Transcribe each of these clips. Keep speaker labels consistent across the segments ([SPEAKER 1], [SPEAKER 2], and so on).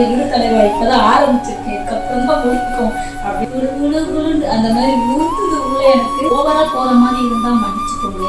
[SPEAKER 1] இரு தலைவா இப்பதான் ஆரம்பிச்சிருக்கேன், அப்புறமா முடிக்கும் அப்படி குழு குழுன்னு அந்த மாதிரி ஊத்துது உள்ள. எனக்கு ஓவரா போற மாதிரி இருந்தா மன்னிச்சுக்கோங்க.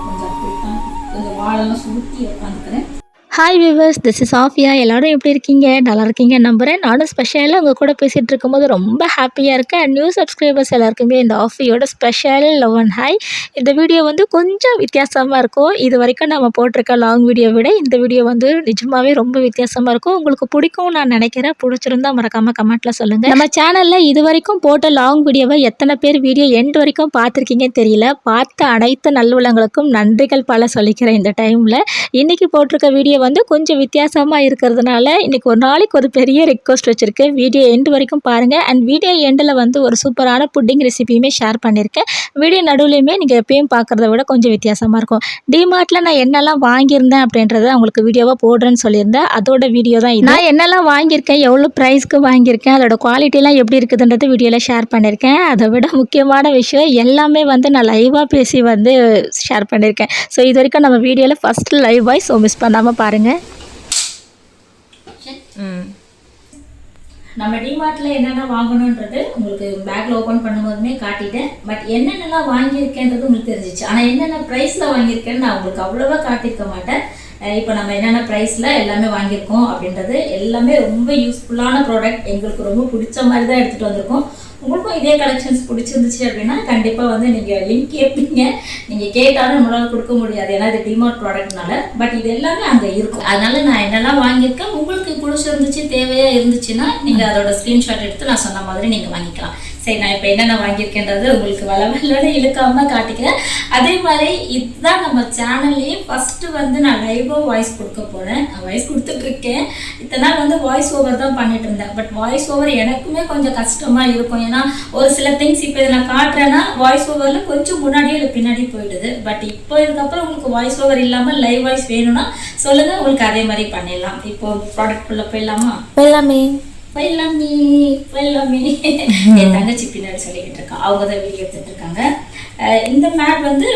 [SPEAKER 1] கொஞ்சம் அப்படித்தான் கொஞ்சம் வாழெல்லாம் சுருட்டி உட்காந்துக்கிறேன்.
[SPEAKER 2] Hi viewers, this is Afiya. எல்லோரும் எப்படி இருக்கீங்க? நல்லா இருக்கீங்க நம்புகிறேன். நானும் ஸ்பெஷலாக உங்கள் கூட பேசிகிட்டு இருக்கும்போது ரொம்ப ஹாப்பியாக இருக்கேன். அண்ட் நியூ சப்ஸ்கிரைபர்ஸ் எல்லாருக்குமே இந்த ஆஃபியோட ஸ்பெஷல் லவ் அண்ட் ஹாய். இந்த வீடியோ வந்து கொஞ்சம் வித்தியாசமாக இருக்கும். இது வரைக்கும் நம்ம போட்டிருக்க லாங் வீடியோ விட இந்த வீடியோ வந்து நிஜமாகவே ரொம்ப வித்தியாசமாக இருக்கும். உங்களுக்கு பிடிக்கும் நான் நினைக்கிறேன். பிடிச்சிருந்தா மறக்காமல் கமெண்ட்டில் சொல்லுங்கள். நம்ம சேனலில் இது வரைக்கும் போட்ட லாங் வீடியோவை எத்தனை பேர் வீடியோ எண்ட் வரைக்கும் பார்த்துருக்கீங்கன்னு தெரியல. பார்த்த அனைத்து நல்லுள்ளங்களுக்கும் நன்றிகள் பல சொல்லிக்கிறேன். இந்த டைமில் இன்றைக்கி போட்டிருக்க வீடியோ வந்து கொஞ்சம் வித்தியாசமாக இருக்கிறதுனால இன்றைக்கி ஒரு நாளைக்கு ஒரு பெரிய ரெக்வஸ்ட் வச்சுருக்கேன். வீடியோ எண்டு வரைக்கும் பாருங்கள். அண்ட் வீடியோ எண்டில் வந்து ஒரு சூப்பரான புட்டிங் ரெசிபியுமே ஷேர் பண்ணியிருக்கேன். வீடியோ நடுவுலையுமே நீங்கள் எப்பயும் பார்க்குறத விட கொஞ்சம் வித்தியாசமாக இருக்கும். டிமார்ட்டில் நான் என்னெல்லாம் வாங்கியிருந்தேன் அப்படின்றத உங்களுக்கு வீடியோவாக போடுறேன்னு சொல்லியிருந்தேன். அதோட வீடியோ தான் இது. நான் என்னெல்லாம் வாங்கியிருக்கேன், எவ்வளோ ப்ரைஸ்க்கு வாங்கியிருக்கேன், அதோட குவாலிட்டிலாம் எப்படி இருக்குதுன்றது வீடியோவில் ஷேர் பண்ணியிருக்கேன். அதை விட முக்கியமான விஷயம் எல்லாமே வந்து நான் லைவாக பேசி வந்து ஷேர் பண்ணியிருக்கேன். ஸோ இது வரைக்கும் நம்ம வீடியோவில் first live voice, so miss பண்ணாமல் பாருங்கள்.
[SPEAKER 1] நம்ம டிமார்ட்ல என்னென்ன வாங்கணுன்றது உங்களுக்கு பேக்ல ஓபன் பண்ணும்போதுமே காட்டிட்டேன். பட் என்னென்னலாம் வாங்கியிருக்கேன்றது உங்களுக்கு தெரிஞ்சிச்சு. ஆனால் என்னென்ன ப்ரைஸில் வாங்கியிருக்கேன்னு நான் உங்களுக்கு அவ்வளோவா காட்டியிருக்க மாட்டேன். இப்போ நம்ம என்னென்ன ப்ரைஸில் எல்லாமே வாங்கியிருக்கோம் அப்படின்றது எல்லாமே ரொம்ப யூஸ்ஃபுல்லான ப்ராடக்ட். எங்களுக்கு ரொம்ப பிடிச்ச மாதிரி தான் எடுத்துகிட்டு வந்திருக்கோம். உங்களுக்கும் இதே கலெக்ஷன்ஸ் பிடிச்சிருந்துச்சு அப்படின்னா கண்டிப்பாக வந்து நீங்கள் லிங்க் கேட்பீங்க. நீங்கள் கேட்டாலும் நம்மளால் கொடுக்க முடியாது, ஏன்னா இது டிமார்ட் ப்ராடக்ட்னால. பட் இது எல்லாமே அங்கே இருக்கும். அதனால நான் என்னெல்லாம் வாங்கியிருக்கேன், உங்களுக்கு பிடிச்சிருந்துச்சு தேவையாக இருந்துச்சுன்னா நீங்கள் அதோட ஸ்க்ரீன்ஷாட் எடுத்து நான் சொன்ன மாதிரி நீங்கள் வாங்கிக்கலாம். சரி, நான் இப்போ என்னென்ன வாங்கியிருக்கேன்றது உங்களுக்கு வளவலன்னு இழுக்காமல் காட்டிக்கிறேன். அதே மாதிரி இதுதான் நம்ம சேனல்லையே ஃபஸ்ட்டு வந்து நான் லைவாக வாய்ஸ் கொடுக்க போகிறேன். நான் வாய்ஸ் கொடுத்துட்ருக்கேன். இத்தனை நாள் வந்து வாய்ஸ் ஓவர் தான் பண்ணிட்டு இருந்தேன். பட் வாய்ஸ் ஓவர் எனக்குமே கொஞ்சம் கஷ்டமாக இருக்கும். ஏன்னா ஒரு சில திங்ஸ் இப்போ இதை நான் காட்டுறேன்னா வாய்ஸ் ஓவரில் கொஞ்சம் முன்னாடியே இல்லை பின்னாடி போயிடுது. பட் இப்போ இதுக்கப்புறம் உங்களுக்கு வாய்ஸ் ஓவர் இல்லாமல் லைவ் வாய்ஸ் வேணும்னா சொல்லுங்கள், உங்களுக்கு அதே மாதிரி பண்ணிடலாம். இப்போ ப்ராடக்ட் உள்ள போயிடலாமா? என் தங்கச்சி பின்னாடி சொல்லிக்கிட்டு இருக்கா, அவங்க தான் வீடியோ எடுத்துட்டு இருக்காங்க. இந்த மேட் வந்து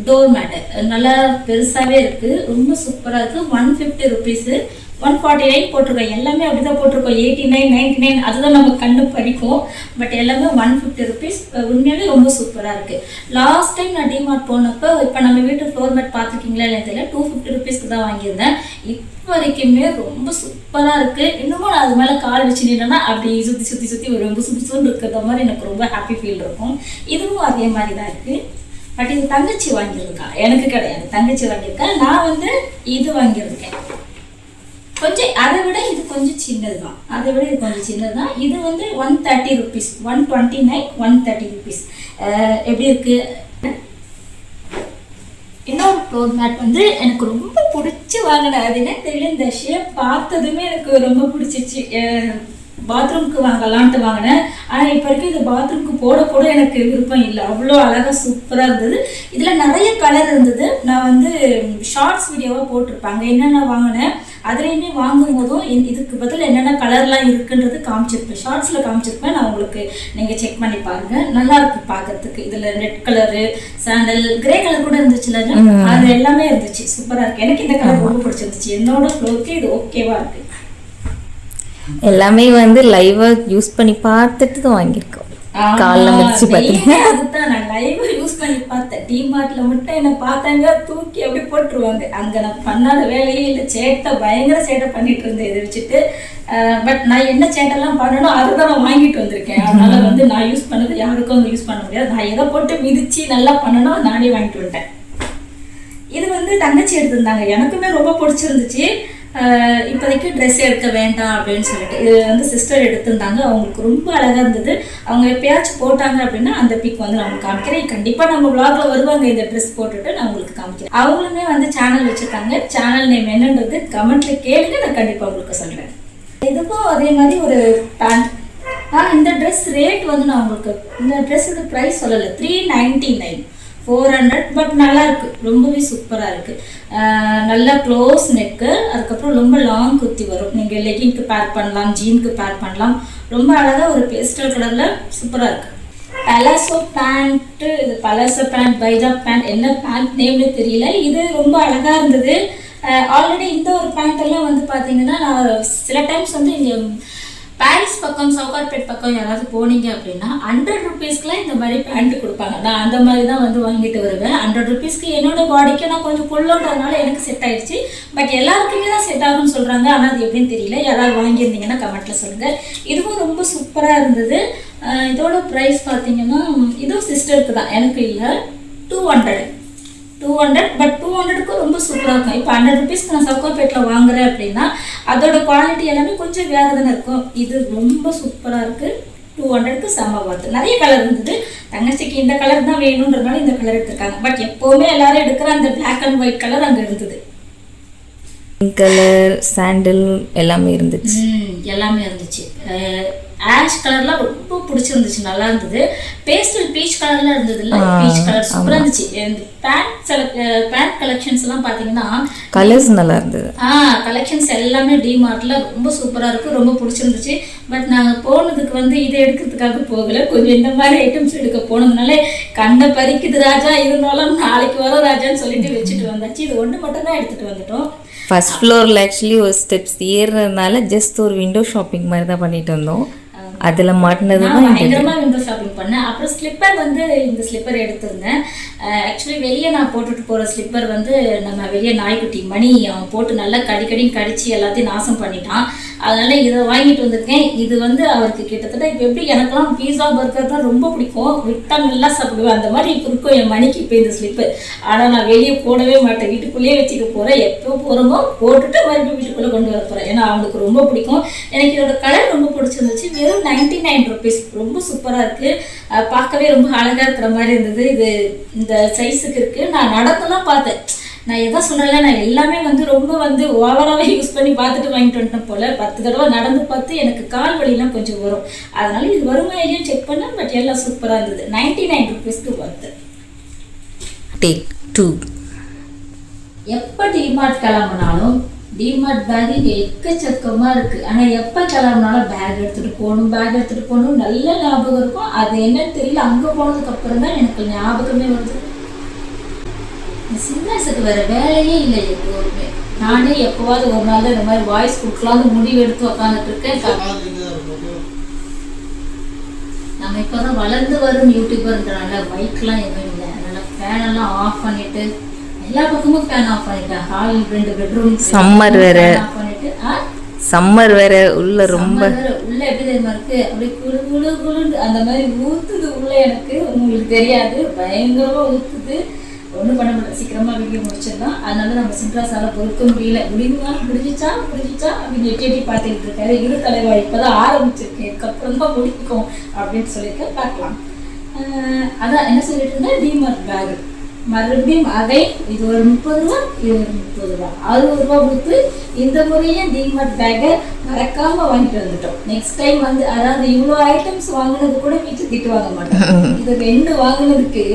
[SPEAKER 1] டோர் மேட்டு நல்லா பெருசாகவே இருக்குது, ரொம்ப சூப்பராக இருக்குது. 150 ருபீஸு, 149 போட்டிருக்கோம். எல்லாமே அப்படிதான் போட்டிருக்கோம். 89, 99 அதுதான் நம்ம கண்ணு படிக்கும். பட் எல்லாமே 150 ருபீஸ். உண்மையாகவே ரொம்ப சூப்பராக இருக்குது. லாஸ்ட் டைம் நான் டிமார்ட் போனப்போ இப்போ நம்ம வீட்டு ஃப்ளோர் மேட் பார்த்துருக்கீங்களா இல்லை தெரியல, 250 ருபீஸ்க்கு தான் வாங்கியிருந்தேன். இப்போ வரைக்குமே ரொம்ப சூப்பராக இருக்குது. இன்னமும் நான் அது மேலே கால் வச்சு நின்னா அப்படி சுற்றி சுற்றி சுற்றி ஒரு ரொம்ப சுற்றி இருக்கிறத மாதிரி எனக்கு ரொம்ப ஹாப்பி ஃபீல் இருக்கும். இதுவும் அதே மாதிரி தான் இருக்குது. பட் இது தங்கச்சி வாங்கியிருக்கா, எனக்கு கிடையாது. தங்கச்சி வாங்கியிருக்கா. நான் வந்து இது வாங்கியிருக்கேன். கொஞ்சம் அதை விட இது கொஞ்சம் சின்னது தான். அதை விட இது கொஞ்சம் சின்னது தான். இது வந்து 130 ருபீஸ், 129, 130 ருபீஸ். எப்படி இருக்கு? இன்னொரு ஃப்ளோர் மேட் வந்து எனக்கு ரொம்ப பிடிச்சி வாங்கினேன். அது என்ன தெரியல, இந்த ஷேப் பார்த்ததுமே எனக்கு ரொம்ப பிடிச்சிச்சு. பாத்ரூம்க்கு வாங்கலான்ட்டு வாங்கினேன். ஆனால் இப்போ வரைக்கும் இது பாத்ரூம்க்கு போட எனக்கு விருப்பம் இல்லை. அவ்வளோ அழகாக சூப்பராக இருந்தது. இதில் நிறைய கலர் இருந்தது. நான் வந்து ஷார்ட்ஸ் வீடியோவாக போட்டிருப்பாங்க என்னென்ன வாங்கினேன். அதுலேயுமே வாங்கும் போதும் இதுக்கு பதில் என்னென்ன கலர்லாம் இருக்குன்றது காமிச்சிருப்பேன், ஷார்ட்ஸில் காமிச்சிருப்பேன். நான் உங்களுக்கு நீங்கள் செக் பண்ணி பாருங்கள், நல்லா இருக்கு பார்க்கறதுக்கு. இதில் red colour, sandal, grey colour கூட இருந்துச்சுல, அது எல்லாமே இருந்துச்சு. சூப்பராக இருக்குது. எனக்கு இந்த கலர் ரொம்ப பிடிச்சிருந்துச்சு. என்னோட ஃப்ளோருக்கு இது ஓகேவாக இருக்குது.
[SPEAKER 3] எல்லாமே வந்து லைவா யூஸ் பண்ணி பார்த்துட்டு தான் வாங்கியிருக்கோம். காலைல முடிச்சு பார்த்தீங்கன்னா
[SPEAKER 1] அதுதான் நான் லைவா யூஸ் பண்ணி பார்த்தேன். டிமார்ட்ல மட்டும் என்ன பார்த்தாங்க தூக்கி அப்படி போட்டுருவாங்க. அங்கே நான் பண்ணாத வேலையே இல்லை. சேட்டை பயங்கர சேட்டை பண்ணிட்டு இருந்தேன் இதை வச்சுட்டு. பட் நான் என்ன சேட்டெல்லாம் பண்ணணும் அதுதான் நான் வாங்கிட்டு வந்திருக்கேன். அதனால வந்து நான் யூஸ் பண்ணது யாருக்கும் வந்து யூஸ் பண்ண முடியாது. நான் எதை போட்டு மிதிச்சு நல்லா பண்ணணும் நானே வாங்கிட்டு வந்துட்டேன். இது வந்து தங்கச்சி எடுத்திருந்தாங்க, எனக்குமே ரொம்ப பிடிச்சிருந்துச்சு. இப்போதைக்கு ட்ரெஸ் எடுக்க வேண்டாம் அப்படின்னு சொல்லிட்டு இது வந்து சிஸ்டர் எடுத்திருந்தாங்க. அவங்களுக்கு ரொம்ப அழகாக இருந்தது. அவங்க எப்பயாச்சும் போட்டாங்க அப்படின்னா அந்த பிக் வந்து நான் உங்களுக்கு காமிக்கிறேன். கண்டிப்பாக நம்ம vlogல வருவாங்க இந்த ட்ரெஸ் போட்டுட்டு, நான் உங்களுக்கு காமிக்கிறேன். அவங்களுமே வந்து சேனல் வச்சுருக்காங்க. சேனல் நேம் என்னன்றது கமெண்ட்ல கேளுங்க, நான் கண்டிப்பாக உங்களுக்கு சொல்கிறேன். இதுக்கும் அதே மாதிரி ஒரு பேண்ட். இந்த ட்ரெஸ் ரேட் வந்து நான் உங்களுக்கு இந்த ட்ரெஸ்ஸோட ப்ரைஸ் சொல்லலை, 399. 400. பட் நல்லா இருக்கு, ரொம்பவே சூப்பராக இருக்கு. நல்லா க்ளோஸ் நெக்கு, அதுக்கப்புறம் ரொம்ப லாங் குர்த்தி வரும். நீங்கள் லெகிங்க்கு பேர் பண்ணலாம், ஜீனுக்கு பேர் பண்ணலாம். ரொம்ப அழகாக ஒரு பேஸ்டல் கலரில் சூப்பராக இருக்கு. பலாசோ பேண்ட்டு, இது பலாசோ பேண்ட், பைஜாப் பேண்ட், என்ன பேண்ட் நேம்னு தெரியல. இது ரொம்ப அழகாக இருந்தது. ஆல்ரெடி இந்த ஒரு பேண்ட் எல்லாம் வந்து பார்த்தீங்கன்னா நான் சில டைம்ஸ் வந்து இங்கே பாரிஸ் பக்கம், சவுகார்பேட் பக்கம் யாராவது போனீங்க அப்படின்னா 100 ருபீஸ்க்குலாம் இந்த மாதிரி பேண்ட் கொடுப்பாங்க. நான் அந்த மாதிரி தான் வந்து வாங்கிட்டு வருவேன். 100 ருபீஸ்க்கு என்னோட பாடிக்கு நான் கொஞ்சம் குள்ளோன்றதுனால எனக்கு செட் ஆயிடுச்சு. பட் எல்லாருக்குமே தான் செட் ஆகும்னு சொல்கிறாங்க. ஆனால் அது எப்படின்னு தெரியல. யாராவது வாங்கியிருந்தீங்கன்னா கமெண்ட்டில் சொல்லுங்கள். இதுவும் ரொம்ப சூப்பராக இருந்தது. இதோட ப்ரைஸ் பார்த்தீங்கன்னா இதுவும் சிஸ்டருக்கு தான், எனக்கு இல்லை. 200. பட் 200க்கு ரொம்ப சூப்பராக இருக்கும். இப்போ 100 ருபீஸ்க்கு நான் சவுகார்பேட்டில் வாங்குறேன் அப்படின்னா அதோட குவாலிட்டி எல்லாமே கொஞ்சம் வேறு தானே இருக்கும். இது ரொம்ப சூப்பராக இருக்குது. 200க்கு செம்ம பார்த்து. நிறைய கலர் இருந்தது. தங்கச்சிக்கு இந்த கலர் தான் வேணுன்றதுனால இந்த கலர் எடுத்திருக்காங்க. பட் எப்போவுமே எல்லாரும் எடுக்கிற அந்த பிளாக் அண்ட் ஒயிட் கலர் அங்கே இருந்தது.
[SPEAKER 3] பிங்க் கலர், சாண்டில் எல்லாமே இருந்துச்சு.
[SPEAKER 1] எல்லாமே இருந்துச்சு. ஆஷ் கலர்லாம் ரொம்ப பிடிச்சிருந்துச்சு, நல்லா இருந்தது. பேஸ்டல் பீச் கலர்ல இருந்தது இல்லை, பீச் கலர் சூப்பராக இருந்துச்சு. இந்த பேண்ட் கலெக்ஷன்ஸ் எல்லாம் பார்த்தீங்கன்னா
[SPEAKER 3] கலர்ஸ் நல்லா இருந்தது.
[SPEAKER 1] கலெக்ஷன்ஸ் எல்லாமே டிமார்ட்ல ரொம்ப சூப்பராக இருக்கு, ரொம்ப பிடிச்சிருந்துச்சு. பட் நாங்கள் போனதுக்கு வந்து இதை எடுக்கிறதுக்காக போகலை, கொஞ்சம் இந்த மாதிரி ஐட்டம்ஸ் எடுக்க போனதுனால கண்ணை பறிக்குது ராஜா, இருந்தாலும் நாளைக்கு வர ராஜான்னு சொல்லிட்டு வச்சுட்டு வந்தாச்சு. இது ஒன்று மட்டும் தான் எடுத்துட்டு வந்துட்டோம்.
[SPEAKER 3] ஃபர்ஸ்ட் ஃப்ளோரில் ஆக்சுவலி ஒரு ஸ்டெப்ஸ் ஏறுறதுனால ஜஸ்ட் ஒரு விண்டோ ஷாப்பிங் மாதிரி தான் பண்ணிட்டு இருந்தோம். அதில் மாட்டினது தான்
[SPEAKER 1] பயங்கரமாக விண்டோ ஷாப்பிங் பண்ணேன். அப்புறம் ஸ்லிப்பர் வந்து இந்த ஸ்லிப்பர் எடுத்திருந்தேன். ஆக்சுவலி வெளியே நான் போட்டுட்டு போகிற ஸ்லிப்பர் வந்து நம்ம வெளியே நாய்க்குட்டி மணி அவன் போட்டு நல்லா கடிச்சு எல்லாத்தையும் நாசம் பண்ணிட்டான். அதனால இதை வாங்கிட்டு வந்திருக்கேன். இது வந்து அவருக்கு கிட்டத்தட்ட இப்போ எப்படி எனக்கெல்லாம் பீஸா பர்கர் தான் ரொம்ப பிடிக்கும், விட்டால் நல்லா சாப்பிடுவேன். அந்த மாதிரி இப்போ இருக்கும் என் மணிக்கு இப்போ இந்த ஸ்லிப்பு. ஆனால் நான் வெளியே போடவே மாட்டேன், வீட்டுக்குள்ளேயே வச்சுக்க போகிறேன். எப்போ போகிறோமோ போட்டுட்டு மறுபடியும் வீட்டுக்குள்ளே கொண்டு வர போகிறேன். ஏன்னா அவனுக்கு ரொம்ப பிடிக்கும். எனக்கு இதோட கலர் ரொம்ப பிடிச்சிருந்துச்சு. வெறும் 99 ருபீஸ். ரொம்ப சூப்பராக இருக்குது. பார்க்கவே ரொம்ப அழகாக இருக்கிற மாதிரி இருந்தது. இது இந்த சைஸுக்கு இருக்குது. நான் நடந்தெல்லாம் பார்த்தேன். நான் எதை சொன்னல, நான் எல்லாமே வந்து ரொம்ப வந்து ஓவராகவே யூஸ் பண்ணி பார்த்துட்டு வாங்கிட்டு வந்துட்டேன் போல். 10 தடவை நடந்து பார்த்து எனக்கு கால் வலிலாம் கொஞ்சம் வரும். அதனால இது வருமா இல்லையும் செக் பண்ணேன். பட் எல்லாம் சூப்பராக இருந்தது. 99 ருபீஸ்க்கு வருது.
[SPEAKER 3] டேக் 2.
[SPEAKER 1] எப்போ டிமார்ட் கிளம்புனாலும் டிமார்ட் பேக் இங்கே எக்கச்சக்கமாக இருக்குது. ஆனால் எப்போ கிளம்புனாலும் பேக் எடுத்துகிட்டு போகணும் நல்ல ஞாபகம் இருக்கும். அது என்னன்னு தெரியல, அங்கே போனதுக்கப்புறம் தான் எனக்கு ஞாபகமே வருது. சிங்காஸுக்கு வேறு வேலையே இல்லை எப்போவுமே. நானே எப்போவாது ஒரு நாள் இந்த மாதிரி வாய்ஸ் கொடுக்கலான்னு முடிவு எடுத்து உக்காந்துட்டு இருக்கேன். நம்ம இப்போ தான் வளர்ந்து வரும் யூடியூபர்ன்றனால மைக்லாம் எதுவும் இல்லை. அதனால் ஃபேனெல்லாம் ஆஃப் பண்ணிவிட்டு எல்லா பக்கமும் ஃபேன் ஆஃப் பண்ணிட்டேன். ஹால் 2 பெட்ரூம்
[SPEAKER 3] சம்மர் வேற
[SPEAKER 1] ஆஃப் பண்ணிட்டு
[SPEAKER 3] சம்மர் வேற உள்ள ரொம்ப
[SPEAKER 1] உள்ள எப்படி தெரியுமா இருக்கு, அப்படியே குளு அந்த மாதிரி ஊத்துது உள்ள. எனக்கு உங்களுக்கு தெரியாது, பயங்கரமா ஊத்துது. ஒன்றும் பண்ண முடியல, சீக்கிரமா வீடியோ முடிச்சிடலாம். அதனால நம்ம சின்ராசால பொறுக்க முடியல. முடிஞ்சிச்சா அப்படின்னு எட்டி பார்த்துட்டு இருக்காரு. இரு தலைவா இப்பதான் ஆரம்பிச்சிருக்கேன், இதுக்கப்புறம் தான் முடிக்கும் அப்படின்னு சொல்லிட்டு பார்க்கலாம். அதான் என்ன சொல்லிட்டு இருந்தேன், டிமார்ட் பேக் மறுபடியும் அதே. இது ஒரு 30 ரூபா, இது ஒரு 30 ரூபா, 60 ரூபா கொடுத்து இந்த முறையும் டிமார்ட் பேக்கை மறக்காம வாங்கிட்டு வந்துட்டோம். நெக்ஸ்ட் டைம் வந்து அதாவது இவ்வளோ ஐட்டம்ஸ் வாங்கினது கூட வீட்டுக்கு திட்டு வாங்க மாட்டோம். இது 2 வாங்கினதுக்கு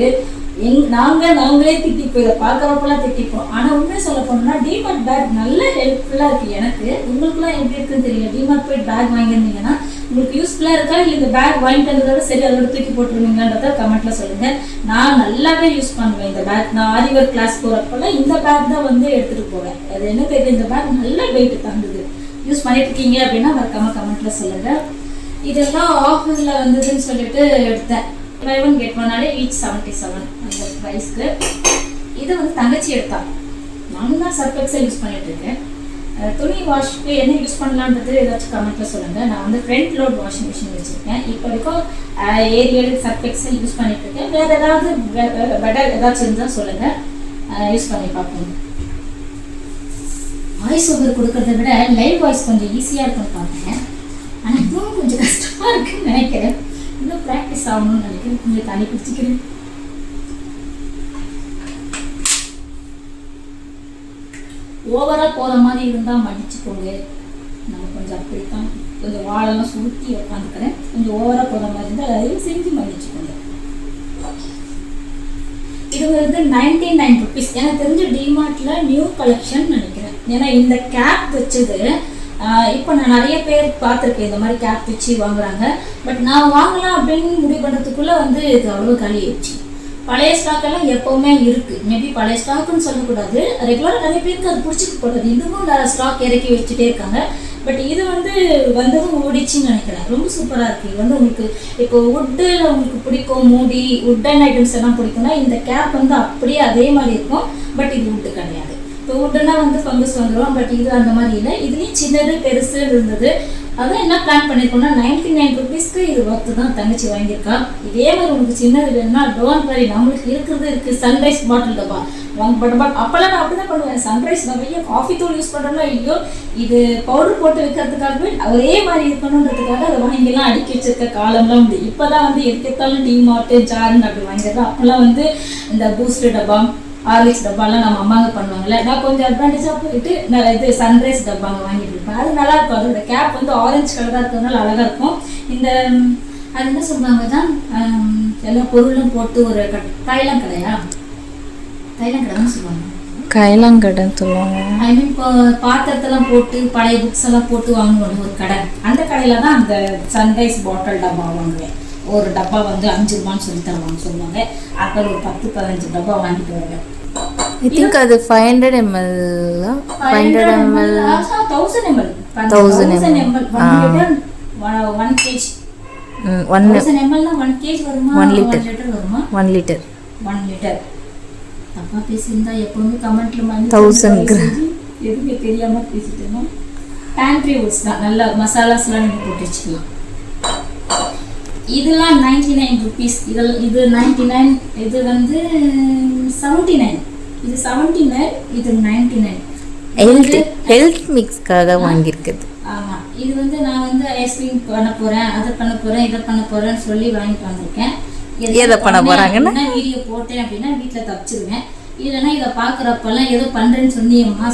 [SPEAKER 1] நாங்களே திட்டிப்போம். இதை பார்க்குறப்பெல்லாம் திட்டிப்போம். ஆனால் உண்மையை சொல்ல போனோம்னா டிமார்ட் பேக் நல்ல ஹெல்ப்ஃபுல்லாக இருக்குது எனக்கு. உங்களுக்குலாம் எப்படி இருக்குன்னு தெரியல. டிமார்ட் போய் பேக் வாங்கியிருந்தீங்கன்னா உங்களுக்கு யூஸ்ஃபுல்லாக இருக்கா, இல்லை இந்த பேக் வாங்கிட்டு வந்ததோட சரி அதோட தூக்கி போட்டுருவீங்கன்றத கமெண்ட்டில் சொல்லுங்கள். நான் நல்லாவே யூஸ் பண்ணுவேன் இந்த பேக். நான் ஆரிவர் கிளாஸ் போகிறப்பெல்லாம் இந்த பேக் தான் வந்து எடுத்துகிட்டு போவேன். அது என்ன தெரியல, இந்த பேக் நல்ல வெயிட் தந்தது. யூஸ் பண்ணிட்டு இருக்கீங்க அப்படின்னா மறக்காம கமெண்ட்டில் சொல்லுங்கள். இதெல்லாம் ஆஃபரில் வந்ததுன்னு சொல்லிட்டு எடுத்தேன். buy one get one ஆலே each 77 அந்த ப்ரைஸ்க்கு. இது வந்து தங்கச்சி எடுத்தான். நானும் தான் சர்ஃப் எக்ஸல் யூஸ் பண்ணிட்டு இருக்கேன். துணி வாஷ்க்கு என்ன யூஸ் பண்ணலான்றது ஏதாச்சும் கமெண்ட்டில் சொல்லுங்கள். நான் வந்து ஃப்ரண்ட் லோட் வாஷிங் மிஷின் வச்சுருக்கேன். இப்போ வரைக்கும் ஏரியல் சர்ஃப் எக்ஸல் யூஸ் பண்ணிட்டு இருக்கேன். வேறு ஏதாவது பெட்டர் ஏதாச்சும் இருந்தால் சொல்லுங்கள், யூஸ் பண்ணி பார்ப்போம். வாய்ஸ் ஓவர் கொடுக்கறத விட லைவ் வாய்ஸ் கொஞ்சம் ஈஸியாக இருக்குன்னு பார்த்தேன். ஆனால் இதுவும் கொஞ்சம் கஷ்டமாக இருக்குன்னு நினைக்கிறேன். இன்னும் ப்ராக்டிஸ் ஆகணும்னு நினைக்கிறேன். கொஞ்சம் தண்ணி குடிச்சிக்கிறேன். ஓவராக போகிற மாதிரி இருந்தால் மன்னிச்சுக்கோங்க. நம்ம கொஞ்சம் அப்படித்தான் கொஞ்சம் வாழெல்லாம் சுருட்டி உட்காந்துக்கிறேன். கொஞ்சம் ஓவராக போகிற மாதிரி இருந்தால் அதையும் செஞ்சு மன்னிச்சுக்கோங்க. இது வந்து 99 ருபீஸ். எனக்கு தெரிஞ்ச டிமார்ட்டில் நியூ கலெக்ஷன் நினைக்கிறேன். ஏன்னா இந்த கேப் வச்சது இப்போ நான் நிறைய பேர் பார்த்துருக்கேன் இந்த மாதிரி கேப் வச்சு வாங்குறாங்க. பட் நான் வாங்கலாம் அப்படின்னு முடிவு பண்ணுறதுக்குள்ளே வந்து இது அவ்வளோ காலி ஆயிடுச்சு. பழைய ஸ்டாக்கெல்லாம் எப்போவுமே இருக்குது. மேபி பழைய ஸ்டாக்குன்னு சொல்லக்கூடாது, ரெகுலராக நிறைய பேருக்கு அது பிடிச்சிட்டு போடுறது. இன்னமும் ஸ்டாக் இறக்கி வச்சுட்டே இருக்காங்க. பட் இது வந்து வந்ததும் ஓடிச்சுன்னு நினைக்கிறேன். ரொம்ப சூப்பராக இருக்குது. இது வந்து உங்களுக்கு இப்போ வுட்டில் உங்களுக்கு பிடிக்கும், மூடி வுட்டன் ஐட்டம்ஸ் எல்லாம் பிடிக்கும்னா இந்த கேப் வந்து அப்படியே அதே மாதிரி இருக்கும். பட் இது வுட்டு கிடையாது. இப்போ வுட்டுனா வந்து ஃபங்கஸ் வந்துடும். பட் இது அந்த மாதிரி இல்லை. இதுலேயும் சின்னது பெருசு இருந்தது. அதான் என்ன பிளான் பண்ணியிருக்கோம்னா 99 ருபீஸ்க்கு இது ஒர்த்து தான். தங்கச்சி வாங்கியிருக்கா. இதே மாதிரி உங்களுக்கு சின்னது வேணும்னா டோன்ட் வரி, நம்மளுக்கு இருக்குது. சன்ரைஸ் பாட்டில் டப்பா பட் அப்போல்லாம் நான் அப்படி தான் பண்ணுவேன். சன்ரைஸ் நிறைய காஃபி தூள் யூஸ் பண்ணுறோம்னா இல்லையோ, இது பவுடர் போட்டு வைக்கிறதுக்காகவே ஒரே மாதிரி இருக்கணுன்றதுக்காக அதை வாங்கிலாம் அடுக்கி வச்சிருக்க காலம்லாம் உண்டு. இப்போ தான் வந்து எடுத்தாலும் டிமார்ட்டு ஜார்ன்னு அப்படி வாங்கிடுறோம். அப்போல்லாம் வந்து இந்த பூஸ்ட் டப்பா, ஹார்லிக்ஸ் டப்பாலாம் நம்ம அம்மாங்க பண்ணுவாங்கல்ல. நான் கொஞ்சம் அட்வான்டேஜாக போயிட்டு நான் இது சன்ரைஸ் டப்பாங்க வாங்கிட்டு இருப்பேன். அது நல்லா இருக்கும். அதோட கேப் வந்து ஆரஞ்சு கலராக இருக்கிறதுனால அழகாக இருக்கும். இந்த அது என்ன சொல்லுவாங்க தான் எல்லா பொருளும் போட்டு ஒரு தைலம் கடையா, தைலம் கடை தான் சொல்லுவாங்க,
[SPEAKER 3] கைலாங்கடைன்னு சொல்லுவாங்க.
[SPEAKER 1] ஐ மீன் இப்போ பாத்திரத்தெல்லாம் போட்டு பழைய புக்ஸ் எல்லாம் போட்டு வாங்குவோம் ஒரு கடை. அந்த கடையில் தான் அந்த சன்ரைஸ் பாட்டில் டப்பா வாங்குவேன். ஒரு டப்பா வந்து 5 ரூபான்னு சொல்லி தருவாங்க சொல்லுவாங்க. அப்புறம் ஒரு 10-15 டப்பா வாங்கிட்டு வருவேன்.
[SPEAKER 3] I think அது 500 ml 500 ml
[SPEAKER 1] 1000 ml 1 kg 1000 ml னா 1 kg வருமா? 1 லிட்டர் வருமா?
[SPEAKER 3] 1 லிட்டர்
[SPEAKER 1] தப்பா பேசியிருந்தா எப்பவுமே கமெண்ட்ல
[SPEAKER 3] 1000 கிராம்
[SPEAKER 1] எதுவுமே தெரியாம பேசிட்டேன்னா பேண்ட்ரி வுட்ஸ் தான். நல்ல மசாலாஸ்லாம் நீங்கள் போட்டு வச்சுக்கலாம். இதெல்லாம் 99 ருபீஸ். இது 99. இது வந்து 79. இது 79. இது 99.
[SPEAKER 3] ஹெல்த் மிக்ஸ்க்காக வாங்கியிருக்குது.
[SPEAKER 1] ஆமாம். இது வந்து நான் வந்து ஐஸ்கிரீம் பண்ண போகிறேன், அதை பண்ண போகிறேன், இதை பண்ண போகிறேன்னு சொல்லி வாங்கிட்டு வந்திருக்கேன்.
[SPEAKER 3] எதை பண்ண போகிறாங்கன்னா
[SPEAKER 1] வீடியோ போட்டேன் அப்படின்னா வீட்டில் தப்பிச்சிருவேன். இல்லைன்னா இதை பார்க்குறப்பெல்லாம் ஏதோ பண்ணுறேன்னு சொன்னியம்மா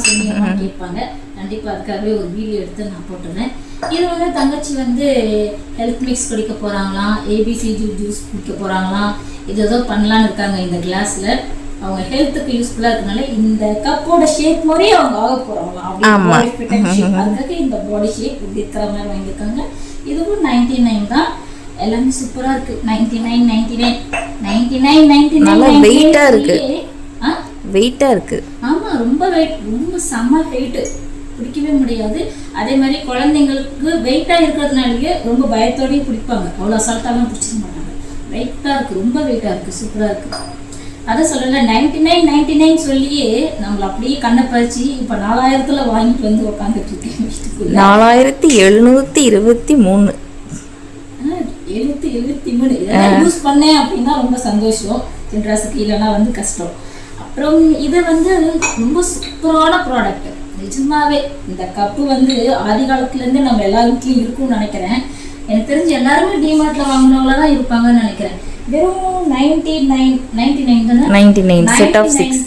[SPEAKER 1] கேட்பாங்க. கண்டிப்பாக அதுக்காகவே ஒரு வீடியோ எடுத்து நான் போட்டுறேன். இது வந்து தங்கச்சி வந்து ஹெல்த் மிக்ஸ் குடிக்க போகிறாங்களாம், ஏபிசிடி ஜூஸ் குடிக்க போகிறாங்களாம். இது ஏதோ பண்ணலான்னு இருக்காங்க இந்த கிளாஸில். அவங்க ஹெல்த்துக்கு யூஸ்ஃபுல்லாக இருக்கனால இந்த கப்போட ஷேப் மாதிரியே அவங்க ஆக போகிறாங்களாம். அதுக்காக இந்த பாடி ஷேப் இப்படி இருக்கிற மாதிரி வாங்கியிருக்காங்க. இதுவும் 99 தான். எல்லாமே சூப்பராக இருக்குது. 99
[SPEAKER 3] வெயிட்டாக இருக்குது. வெயிட்டாக இருக்குது.
[SPEAKER 1] ஆமாம், ரொம்ப வெயிட், ரொம்ப செம்ம வெயிட்டு, பிடிக்கவே முடியாது. அதே மாதிரி குழந்தைங்களுக்கு வெயிட்டாக இருக்கிறதுனாலேயே ரொம்ப பயத்தோடய பிடிப்பாங்க. அவ்வளோ அசால்ட்டாலாம் பிடிச்சிக்க மாட்டாங்க. வெயிட்டாக இருக்குது, ரொம்ப வெயிட்டாக இருக்குது, சூப்பராக இருக்குது. அதை சொல்லலை 99 சொல்லியே நம்மளை அப்படியே கண்ணை பறிச்சு இப்போ 4000ல் வாங்கிட்டு வந்து உட்காந்துட்டு இருக்கேன் வீட்டுக்குள்ள.
[SPEAKER 3] 4723.
[SPEAKER 1] 773. இதெல்லாம் யூஸ் பண்ணேன் அப்படின்னா ரொம்ப சந்தோஷம். சின்ராசுக்கு இல்லைன்னா வந்து கஷ்டம். அப்புறம் இது வந்து ரொம்ப சூப்பரான ப்ராடக்ட் நிஜமாவே. இந்த கப்பு வந்து ஆதி காலத்துலேருந்து நம்ம எல்லா வீட்லையும் இருக்கும்னு நினைக்கிறேன். எனக்கு தெரிஞ்சு எல்லாருமே டிமார்ட்டில் வாங்கினவங்கள தான் இருப்பாங்கன்னு நினைக்கிறேன். வெறும் 99 தானே?
[SPEAKER 3] 99 செட் ஆஃப் 6.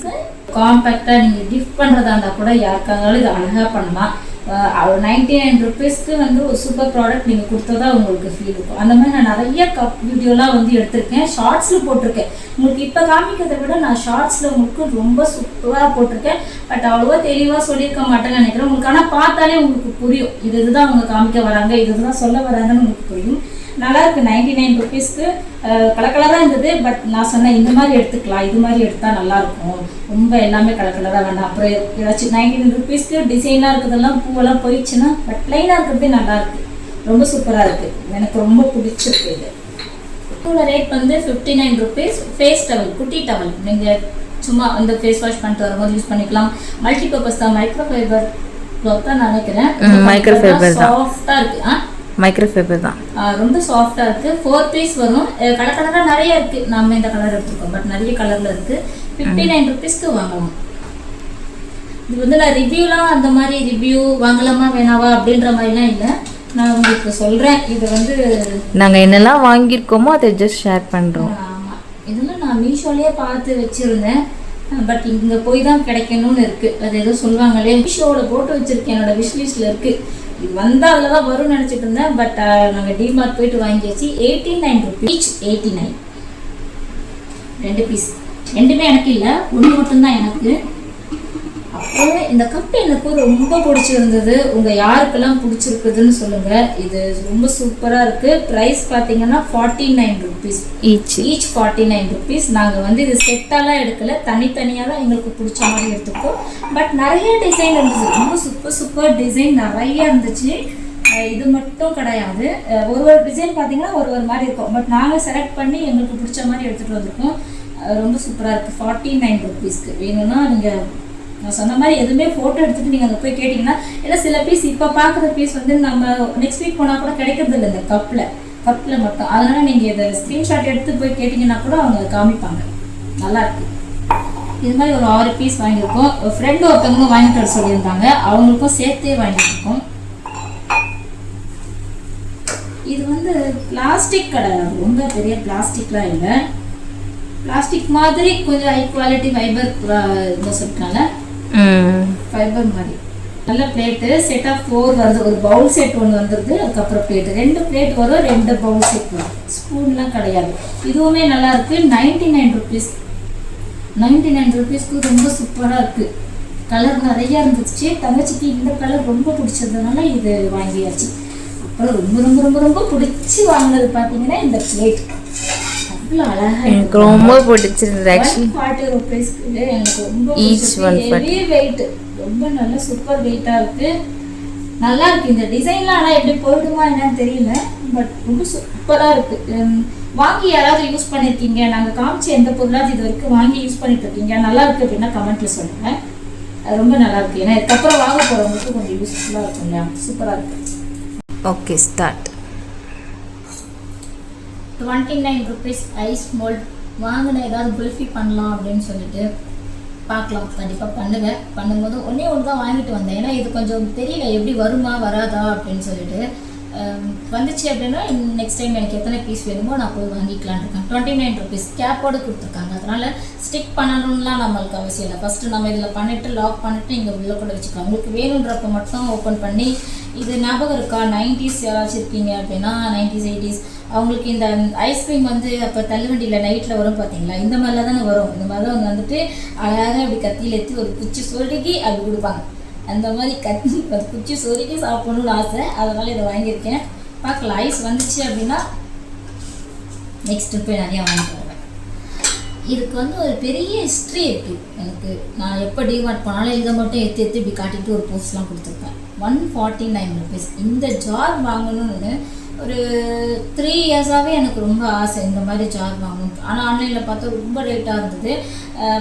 [SPEAKER 1] காம்பேக்டாக நீங்கள் கிஃப்ட் பண்ணுறதா இருந்தால் கூட யாருக்காஇருந்தாலும் இது அழகாக பண்ணலாம். 99 ருபீஸ்க்கு வந்து ஒரு சூப்பர் ப்ராடக்ட் நீங்கள் கொடுத்ததா உங்களுக்கு ஃபீல் இருக்கும். அந்த மாதிரி நான் நிறைய கப் வீடியோலாம் வந்து எடுத்திருக்கேன், ஷார்ட்ஸில் போட்டிருக்கேன். உங்களுக்கு இப்போ காமிக்கிறதை விட நான் ஷார்ட்ஸில் உங்களுக்கு ரொம்ப சூப்பராக போட்டிருக்கேன். பட் அவ்வளோவா தெளிவாக சொல்லியிருக்க மாட்டேன்னு நினைக்கிறேன். உங்களுக்கு ஆனால் பார்த்தாலே உங்களுக்கு புரியும், இதுதான் அவங்க காமிக்க வராங்க, இதுதான் சொல்ல வராங்கன்னு உங்களுக்கு புரியும். நல்லாயிருக்கு. 99 ருபீஸ்க்கு கலக்கலராக இருந்தது. பட் நான் சொன்னேன் இந்த மாதிரி எடுத்துக்கலாம், இது மாதிரி எடுத்தால் நல்லாயிருக்கும், ரொம்ப எல்லாமே கலக்கலராக வேண்டாம். அப்புறம் ஏதாச்சும் 99 ருபீஸ்க்கு டிசைனாக இருக்கிறதெல்லாம் பூவெல்லாம் போயிடுச்சுன்னா பட் ப்ளைனாக இருக்கிறதே நல்லாயிருக்கு. ரொம்ப சூப்பராக இருக்குது, எனக்கு ரொம்ப பிடிச்சிருக்கு. இது இதோட ரேட் வந்து 59 ருபீஸ். ஃபேஸ் டவல், குட்டி டவல், நீங்கள் சும்மா அந்த ஃபேஸ் வாஷ் பண்ணிட்டு வரும்போது யூஸ் பண்ணிக்கலாம். மல்டி பர்பஸ் தான். மைக்ரோஃபைபர் க்ளாத் தான் நினைக்கிறேன்.
[SPEAKER 3] மைக்ரோஃபைபர் தான்.
[SPEAKER 1] சாஃப்டாக இருக்குது.
[SPEAKER 3] மைக்ரோஃபைபர் தான்,
[SPEAKER 1] ரொம்ப சாஃப்டாக இருக்குது. 4 பீஸ் வரும். கலராக நிறைய இருக்குது. நம்ம இந்த கலர் எடுத்துருக்கோம், பட் நிறைய கலரில் இருக்குது. 59 ருபீஸ்க்கு வாங்கலாம். இது வந்து நான் ரிவ்யூலாம் அந்த மாதிரி ரிவ்யூ வாங்கலாமா வேணாவா அப்படின்ற மாதிரிலாம் இல்லை, நான் உங்களுக்கு சொல்கிறேன். இது வந்து
[SPEAKER 3] நாங்கள் என்னெல்லாம் வாங்கியிருக்கோமோ அதை ஜஸ்ட் ஷேர் பண்ணுறோம்.
[SPEAKER 1] ஆமாம், இதெல்லாம் நான் மீஷோலேயே பார்த்து வச்சுருந்தேன். பட் இங்கே போய் தான் கிடைக்கணும்னு இருக்குது. அது எதோ சொல்லுவாங்களே, மீஷோவில் போட்டு வச்சுருக்கேன், என்னோடய விஷ்லிஸ்ட்டில் இருக்குது. இது வந்தால் அதில் தான் வரும்னு நினச்சிட்டு இருந்தேன். பட் நாங்கள் டிமார்ட் போயிட்டு வாங்கியாச்சு. 89 ருபீஸ். 89 2 பீஸ். ரெண்டுமே எனக்கு இல்லை, ஒன்று மட்டும்தான் எனக்கு. அப்புறம் இந்த கப் எனக்கு ரொம்ப பிடிச்சிருந்தது. உங்கள் யாருக்கெல்லாம் பிடிச்சிருக்குதுன்னு சொல்லுங்கள். இது ரொம்ப சூப்பராக இருக்குது. ப்ரைஸ் பார்த்தீங்கன்னா 49 rupees ஈச் 49 rupees. நாங்கள் வந்து இது செட்டாலாம் எடுக்கலை, தனித்தனியாக தான் எங்களுக்கு பிடிச்ச மாதிரி எடுத்துக்கோம். பட் நிறைய டிசைன் இருந்துச்சு, ரொம்ப சூப்பர் டிசைன் நிறைய இருந்துச்சு. இது மட்டும் கிடையாது, ஒரு டிசைன் பார்த்தீங்கன்னா ஒரு மாதிரி இருக்கும். பட் நாங்கள் செலக்ட் பண்ணி எங்களுக்கு பிடிச்ச மாதிரி எடுத்துகிட்டு வந்திருக்கோம். ரொம்ப சூப்பராக இருக்குது. 49 rupeesக்கு வேணும்னா நீங்கள் நான் சொன்ன மாதிரி எதுவுமே ஃபோட்டோ எடுத்துகிட்டு நீங்கள் அங்கே போய் கேட்டிங்கன்னா, ஏன்னா சில பீஸ் இப்போ பார்க்குற பீஸ் வந்து நம்ம நெக்ஸ்ட் வீக் போனால் கூட கிடைக்கிறது இல்லை இந்த கப்பில் மட்டும். அதனால் நீங்கள் இதை ஸ்க்ரீன்ஷாட் எடுத்து போய் கேட்டிங்கன்னா கூட அவங்க காமிப்பாங்க. நல்லாயிருக்கு. இது மாதிரி ஒரு 6 பீஸ் வாங்கியிருக்கோம். ஃப்ரெண்டு ஒருத்தவங்களும் வாங்கிட்டு வர சொல்லியிருந்தாங்க, அவங்களுக்கும் சேர்த்தே வாங்கியிருக்கோம். இது வந்து பிளாஸ்டிக் கிடையாது, ரொம்ப பெரிய பிளாஸ்டிக்லாம் இல்லை. பிளாஸ்டிக் மாதிரி கொஞ்சம் ஹை குவாலிட்டி ஃபைபர் சொல்லிட்டாங்க, ஃபைபர் மாதிரி. நல்ல பிளேட்டு. செட் ஆஃப் 4 வருது. ஒரு பவுல் செட் ஒன்று வந்துடுது, அதுக்கப்புறம் பிளேட்டு 2 பிளேட் வரும், 2 பவுல் செட் வரும். ஸ்பூன்லாம் கிடையாது. இதுவுமே நல்லா இருக்கு. 99 rupees. 99 rupeesக்கு ரொம்ப சூப்பராக இருக்குது. கலர் நிறையா இருந்துச்சு. தங்கச்சிக்கு இந்த கலர் ரொம்ப பிடிச்சதுனால இது வாங்கியாச்சு. அப்புறம் ரொம்ப ரொம்ப ரொம்ப ரொம்ப பிடிச்சி வாங்கினது பார்த்தீங்கன்னா இந்த பிளேட். அவ்வளோ அழகாக எனக்கு ரொம்ப பிடிச்சிருந்தது. ஆக்சுவலி 40 rupeesக்கு எனக்கு ரொம்ப ஹெவி வெயிட், ரொம்ப நல்ல சூப்பர் வெயிட்டாக இருக்குது. நல்லா இருக்குது இந்த டிசைன்லாம். ஆனால் எப்படி போயிடுமா என்னன்னு தெரியல, பட் ரொம்ப சூப்பராக இருக்குது. வாங்கி யாராவது யூஸ் பண்ணியிருக்கீங்க, நாங்கள் காமிச்ச எந்த பொருளாவது இது வரைக்கும் வாங்கி யூஸ் பண்ணிட்டு இருக்கீங்க, நல்லா இருக்குது அப்படின்னா கமெண்ட்டில் சொல்லுங்கள். அது ரொம்ப நல்லா இருக்குது. ஏன்னா இதுக்கப்புறம் வாங்க போகிறவங்களுக்கு கொஞ்சம் யூஸ்ஃபுல்லாக இருக்கும் இல்லையா? சூப்பராக இருக்குது. Okay, start. 29 rupees ice mould வாங்கின. ஏதாவது குல்ஃபி பண்ணலாம் அப்படின்னு சொல்லிட்டு பார்க்கலாம். கண்டிப்பாக பண்ணும்போது ஒன்றே ஒன்று தான் வாங்கிட்டு வந்தேன். ஏன்னா இது கொஞ்சம் தெரியல எப்படி வருமா வராதா அப்படின்னு சொல்லிட்டு. வந்துச்சு அப்படின்னா நெக்ஸ்ட் டைம் எனக்கு எத்தனை பீஸ் வேணுமோ நான் போய் வாங்கிக்கலான் இருக்கேன். 29 rupees கேப்போடு கொடுத்துருக்காங்க. அதனால் ஸ்டிக் பண்ணணும்லாம் நம்மளுக்கு அவசியம் இல்லை. ஃபஸ்ட்டு நம்ம இதில் பண்ணிவிட்டு லாக் பண்ணிவிட்டு இங்கே உள்ளே கூட வச்சுக்கலாம். உங்களுக்கு வேணுன்றப்ப மட்டும் ஓப்பன் பண்ணி. இது ஞாபகம் இருக்கா, 90s யாராச்சும் இருக்கீங்க அப்படின்னா 90s 80s அவங்களுக்கு இந்த ஐஸ்கிரீம் வந்து அப்போ தள்ளுவண்டியில் நைட்டில் வரும் பார்த்தீங்களா, இந்த மாதிரிலாம் தானே வரும். இந்த மாதிரி தான் அவங்க வந்துட்டு அழகாக அப்படி கத்தியில் ஏற்றி ஒரு குச்சி சொருகி அப்படி கொடுப்பாங்க. அந்த மாதிரி குச்சி சொருகி சாப்பிடணும்னு ஆசை, அதனால் இதை வாங்கியிருக்கேன். பார்க்கலாம், ஐஸ் வந்துச்சு அப்படின்னா நெக்ஸ்ட் போய் நிறையா வாங்கிட்டு வருவேன். இதுக்கு வந்து ஒரு பெரிய ஹிஸ்ட்ரி இருக்குது எனக்கு. நான் எப்போ டிமார்ட் போனாலும் இதை மட்டும் ஏற்றி இப்படி காட்டிட்டு ஒரு போஸ்ட்லாம் கொடுத்துருப்பேன். 149 rupees. இந்த ஜார் வாங்கணும்னு ஒரு 3 இயர்ஸாகவே எனக்கு ரொம்ப ஆசை இந்த மாதிரி ஜார் வாங்கணும். ஆனால் ஆன்லைனில் பார்த்தா ரொம்ப ரேட்டாக இருந்தது.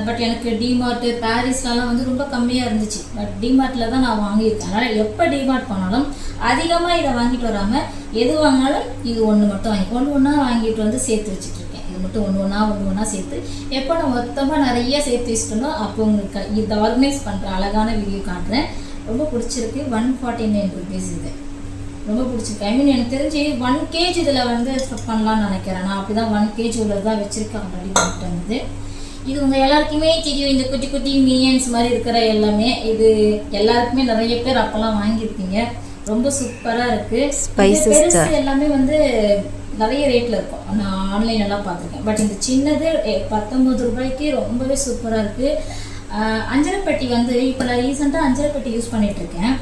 [SPEAKER 1] பட் எனக்கு டிமார்ட்டு பாரிஸ்லலாம் வந்து ரொம்ப கம்மியாக இருந்துச்சு. பட் டிமார்ட்டில் தான் நான் வாங்கியிருக்கேன். அதனால் எப்போ டிமார்ட் போனாலும் அதிகமாக இதை வாங்கிட்டு வராமல் எது வாங்கினாலும் இது ஒன்று மட்டும் ஒன்று வாங்கிட்டு வந்து சேர்த்து வச்சுட்ருக்கேன். இது மட்டும் ஒன்று ஒன்றா சேர்த்து எப்போ நான் மொத்தமாக நிறைய சேர்த்து வச்சுட்டோனோ அப்போ உங்களுக்கு இதை ஆர்கனைஸ் பண்ணுற அழகான வீடியோ காட்டுறேன். ரொம்ப பிடிச்சிருக்கு. 149 rupees. இது ரொம்ப பிடிச்சிருக்கு. ஐ மீன் எனக்கு தெரிஞ்சு 1 kg இதில் வந்து ஸ்டப் பண்ணலான்னு நினைக்கிறேன். நான் அப்படி தான் 1 kg உள்ளது தான் வச்சுருக்கேன். ஆல்ரெடி பண்ணிட்டு வந்தது. இது உங்கள் எல்லாருக்குமே தெரியும். இந்த குட்டி குட்டி மினியன்ஸ் மாதிரி இருக்கிற எல்லாமே இது எல்லாருக்குமே நிறைய பேர் அப்போல்லாம் வாங்கியிருப்பீங்க. ரொம்ப சூப்பராக இருக்குது. பெருசு எல்லாமே வந்து நிறைய ரேட்டில் இருக்கும். நான் ஆன்லைனெல்லாம் பார்த்துருக்கேன். பட் இந்த சின்னது 19 ரூபாய்க்கு ரொம்பவே சூப்பராக இருக்குது. அஞ்சரைப்பெட்டி வந்து இப்போ நான் ரீசெண்டாக அஞ்சரைப்பெட்டி யூஸ் பண்ணிகிட்ருக்கேன்.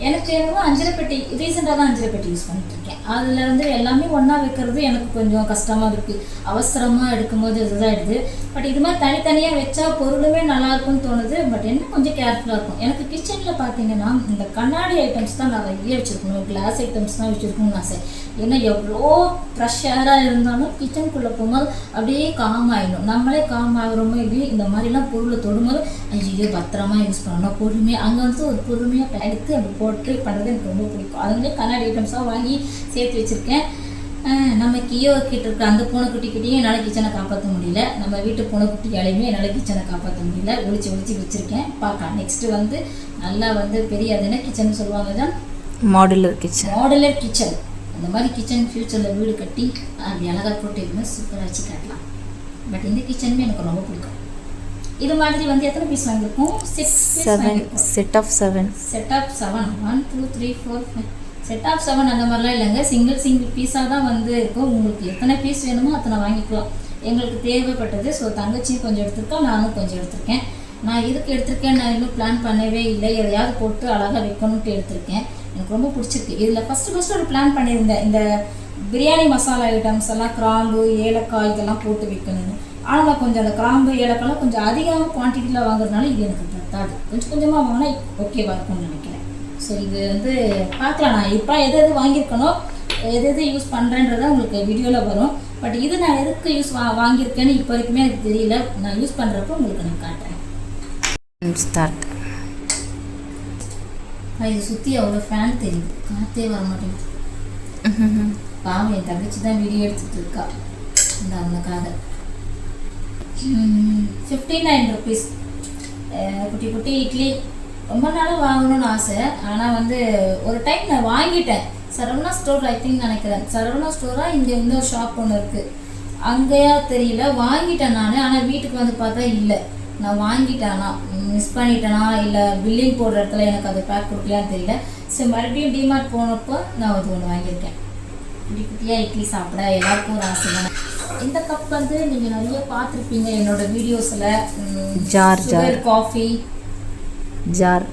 [SPEAKER 1] எனக்கு என்னவோ அஞ்சரைப்பெட்டி ரீசெண்டாக தான் அஞ்சரைப்பெட்டி யூஸ் பண்ணிட்டுருக்கேன். அதில் வந்து எல்லாமே ஒன்றா வைக்கிறது எனக்கு கொஞ்சம் கஷ்டமாக இருக்குது. அவசரமாக எடுக்கும்போது இதுதாகிடுது. பட் இது மாதிரி தனித்தனியாக வச்சா பொருளுமே நல்லாயிருக்கும்னு தோணுது. பட் என்ன கொஞ்சம் கேர்ஃபுல்லாக இருக்கும். எனக்கு கிச்சனில் பார்த்தீங்கன்னா இந்த கண்ணாடி ஐட்டம்ஸ் தான் நிறைய வச்சுருக்கணும், கிளாஸ் ஐட்டம்ஸ் தான் வச்சுருக்கணும்னு ஆசை. ஏன்னா எவ்வளோ ப்ரெஷராக இருந்தாலும் கிச்சனுக்குள்ளே போகும்போது அப்படியே காம் ஆகிடும். நம்மளே காம் ஆகிறோமோ இல்லையே இந்த மாதிரிலாம் பொருளை தொடும்போது ஐயோ பத்திரமா யூஸ் பண்ணணும், பொறுமையாக அங்கே வந்து ஒரு பொறுமையாக எடுத்து அப்படி போட்டு பண்ணுறது எனக்கு ரொம்ப பிடிக்கும். அதுலேயே கண்ணாடி ஐட்டம்ஸாக வாங்கி சேர்த்து வச்சுருக்கேன். நம்ம கியோ கிட்ட இருக்க அந்த பூனைக்குட்டிக்கிட்டையும் என்னால் கிச்சனை காப்பாற்ற முடியல. நம்ம வீட்டு பூனைக்குட்டியாலையுமே என்னால் கிச்சனை காப்பாற்ற முடியல. ஒழிச்சு வச்சுருக்கேன். பார்க்கலாம். நெக்ஸ்ட்டு வந்து நல்லா வந்து பெரிய அது என்ன கிச்சன் சொல்லுவாங்க தான், மாடுலர் கிச்சன். அந்த மாதிரி கிச்சன் ஃப்யூச்சரில் வீடு கட்டி அப்படி அழகாக போட்டு இருந்தால் சூப்பராக வச்சு காட்டலாம். பட் இந்த கிச்சனுமே எனக்கு ரொம்ப பிடிக்கும். இது மாதிரி வந்து எத்தனை பீஸ் வாங்கியிருக்கோம்? 7 செட் ஆஃப் 7 1 2 3 4 5 செட் ஆஃப் 7 அந்த மாதிரிலாம் இல்லைங்க. சிங்கிள் பீஸாக தான் வந்து இருக்கும். உங்களுக்கு எத்தனை பீஸ் வேணுமோ அத்தனை வாங்கிக்கலாம். எங்களுக்கு தேவைப்பட்டது. ஸோ தங்கச்சியும் கொஞ்சம் எடுத்திருக்கேன், நானும் கொஞ்சம் எடுத்திருக்கேன். நான் இதுக்கு எடுத்திருக்கேன், நான் இன்னும் பிளான் பண்ணவே இல்லை. எதையாவது போட்டு அழகாக வைக்கணும்ட்டு எடுத்திருக்கேன். எனக்கு ரொம்ப பிடிச்சிருக்கு. இதில் ஃபஸ்ட்டு ஒரு பிளான் பண்ணியிருந்தேன், இந்த பிரியாணி மசாலா ஐட்டம்ஸ் எல்லாம் கிராம்பு ஏலக்காய் இதெல்லாம் போட்டு வைக்கணும்னு. ஆனால் நான் கொஞ்சம் அந்த கிராம்பு ஏலக்காய்லாம் கொஞ்சம் அதிகமாக குவான்டிட்டியில் வாங்குறதுனால இது எனக்கு பத்தாது. கொஞ்சமாக வாங்கினா ஓகேவா இருக்கும்னு நினைக்கிறேன். ஸோ இது வந்து பார்க்கலாம். நான் இப்போ எது வாங்கியிருக்கணும், எது யூஸ் பண்ணுறேன்றதை உங்களுக்கு வீடியோவில் வரும். பட் இது நான் எதுக்கு வாங்கியிருக்கேன்னு இப்போ வரைக்குமே எனக்கு தெரியல. நான் யூஸ் பண்ணுறப்போ உங்களுக்கு நான் காட்டுறேன்.
[SPEAKER 3] ஸ்டார்ட்.
[SPEAKER 1] இது சுற்றி அவ்வளோ ஃபேன் தெரியுது, காற்றே வர மாட்டேங்குது. பாவம் என் தங்கச்சி தான் வீடியோ எடுத்துகிட்டு இருக்கா இந்த அவனுக்காக. 59 rupees குட்டி குட்டி இட்லி. ரொம்ப நாளாக வாங்கணும்னு ஆசை. ஆனால் வந்து ஒரு டைம் நான் வாங்கிட்டேன். சரவணா ஸ்டோர் ஐ திங்க் நினைக்கிறேன். சரவணா ஸ்டோராக இங்கே இன்னொரு ஷாப் ஒன்று இருக்குது, அங்கேயா தெரியல. வாங்கிட்டேன் நான். ஆனால் வீட்டுக்கு வந்து பார்த்தா இல்லை. நான் வாங்கிட்டேனா மிஸ் பண்ணிட்டேனா இல்லை பில்லிங் போடுற இடத்துல எனக்கு அது பேக் கொடுக்கலான்னு தெரியல. ஸோ மறுபடியும் டிமார்ட் போனப்போ நான் அது ஒன்று வாங்கியிருக்கேன். குட்டி குட்டியாக இட்லி சாப்பிட எல்லாருக்கும் ஒரு ஆசை தானே. இந்த கப் வந்து நீங்கள் நிறைய பார்த்துருப்பீங்க என்னோட வீடியோஸில்.
[SPEAKER 3] Jar
[SPEAKER 1] coffee
[SPEAKER 3] jar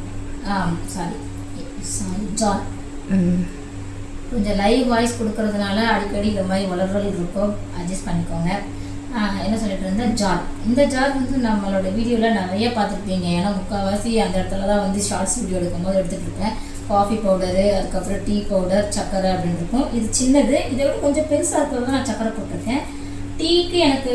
[SPEAKER 1] sorry jar. கொஞ்சம் லைவ் வாய்ஸ் கொடுக்கறதுனால அடிக்கடி இந்த மாதிரி வளர்றல் இருக்கும், அட்ஜஸ்ட் பண்ணிக்கோங்க. என்ன சொல்லிட்டு இருந்தேன், ஜார். இந்த ஜார் வந்து நம்மளோட வீடியோவில் நிறைய பார்த்துருப்பீங்க. ஏன்னா முக்கால்வாசி அந்த இடத்துல தான் வந்து ஷார்ட்ஸ் வீடியோ எடுக்கும்போது எடுத்துகிட்டு இருப்பேன். காஃபி பவுடரு, அதுக்கப்புறம் டீ பவுடர், சக்கரை அப்படின்னு இருக்கும். இது சின்னது, இதை விட கொஞ்சம் பெருசாக இருக்கிறது நான் சக்கரை போட்டிருக்கேன். டீக்கு எனக்கு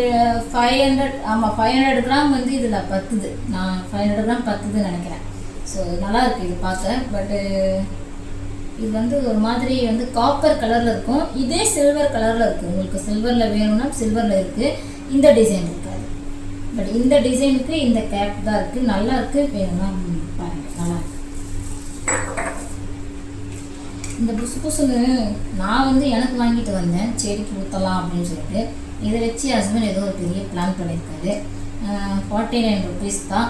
[SPEAKER 1] 500 500 கிராம் வந்து இதில் பத்துது. நான் 500 கிராம் பத்துதுன்னு நினைக்கிறேன். ஸோ நல்லாயிருக்கு இது பார்க்க. பட்டு இது வந்து ஒரு மாதிரி வந்து காப்பர் கலரில் இருக்கும். இதே சில்வர் கலரில் இருக்குது. உங்களுக்கு சில்வரில் வேணும்னா சில்வரில் இருக்குது. இந்த டிசைன் இருக்காது. பட் இந்த டிசைனுக்கு இந்த கேப் தான் இருக்குது. நல்லா இருக்குது. வேணும்னா பாருங்கள், நல்லா இருக்கு. இந்த புசுன்னு நான் வந்து எனக்கு வாங்கிட்டு வந்தேன், செடிக்கு ஊற்றலாம் அப்படின்னு சொல்லிட்டு. இதை வச்சு ஹஸ்பண்ட் ஏதோ ஒரு பெரிய பிளான் பண்ணியிருக்காரு. 49 rupees தான்.